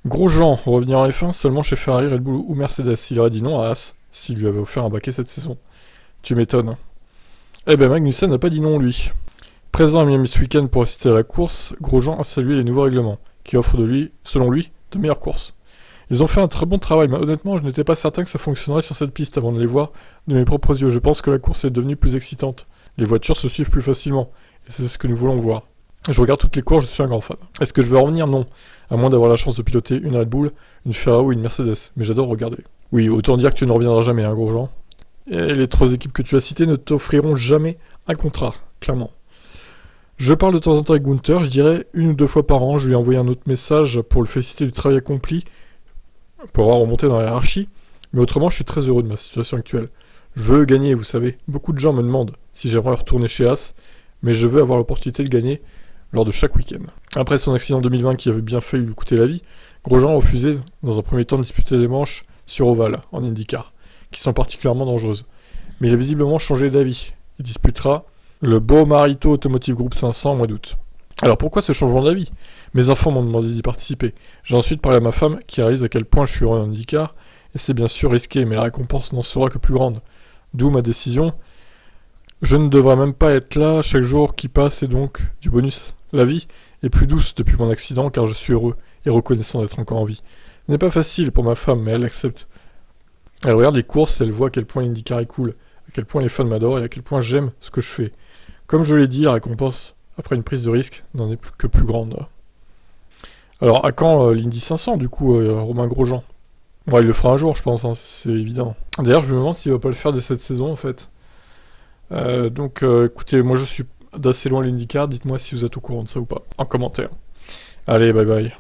Grosjean, revenir en F1 seulement chez Ferrari, Red Bull ou Mercedes. Il aurait dit non à Haas, s'il lui avait offert un baquet cette saison. Tu m'étonnes. Eh ben Magnussen n'a pas dit non lui. Présent à Miami ce week-end pour assister à la course, Grosjean a salué les nouveaux règlements, qui offrent de lui, selon lui, de meilleures courses. Ils ont fait un très bon travail, mais honnêtement, je n'étais pas certain que ça fonctionnerait sur cette piste avant de les voir de mes propres yeux. Je pense que la course est devenue plus excitante. Les voitures se suivent plus facilement, et c'est ce que nous voulons voir. Je regarde toutes les courses, je suis un grand fan. Est-ce que je vais revenir? Non. À moins d'avoir la chance de piloter une Red Bull, une Ferrari ou une Mercedes. Mais j'adore regarder. Oui, autant dire que tu ne reviendras jamais, hein, Grosjean. Et les 3 équipes que tu as citées ne t'offriront jamais un contrat, clairement. Je parle de temps en temps avec Gunther, je dirais 1 ou 2 fois par an, je lui ai envoyé un autre message pour le féliciter du travail accompli, pour avoir remonté dans la hiérarchie, mais autrement je suis très heureux de ma situation actuelle. Je veux gagner, vous savez. Beaucoup de gens me demandent si j'aimerais retourner chez Haas, mais je veux avoir l'opportunité de gagner lors de chaque week-end. Après son accident 2020 qui avait bien failli lui coûter la vie, Grosjean a refusé dans un premier temps de disputer des manches sur ovale, en IndyCar, qui sont particulièrement dangereuses. Mais il a visiblement changé d'avis. Il disputera le Beau Marito Automotive Group 500 au mois d'août. Alors pourquoi ce changement d'avis? Mes enfants m'ont demandé d'y participer. J'ai ensuite parlé à ma femme qui réalise à quel point je suis heureux en IndyCar, et c'est bien sûr risqué, mais la récompense n'en sera que plus grande. D'où ma décision. Je ne devrais même pas être là chaque jour qui passe, et donc, du bonus, la vie est plus douce depuis mon accident car je suis heureux et reconnaissant d'être encore en vie. Ce n'est pas facile pour ma femme, mais elle accepte. Elle regarde les courses et elle voit à quel point IndyCar est cool, à quel point les fans m'adorent et à quel point j'aime ce que je fais. Comme je l'ai dit, la récompense, après une prise de risque, n'en est que plus grande. Alors, à quand l'Indy 500, du coup, Romain Grosjean? Bon, il le fera un jour, je pense, hein, c'est évident. D'ailleurs, je me demande s'il va pas le faire dès cette saison, en fait. Donc, écoutez, moi je suis d'assez loin l'IndyCar, dites-moi si vous êtes au courant de ça ou pas, en commentaire. Allez, bye bye.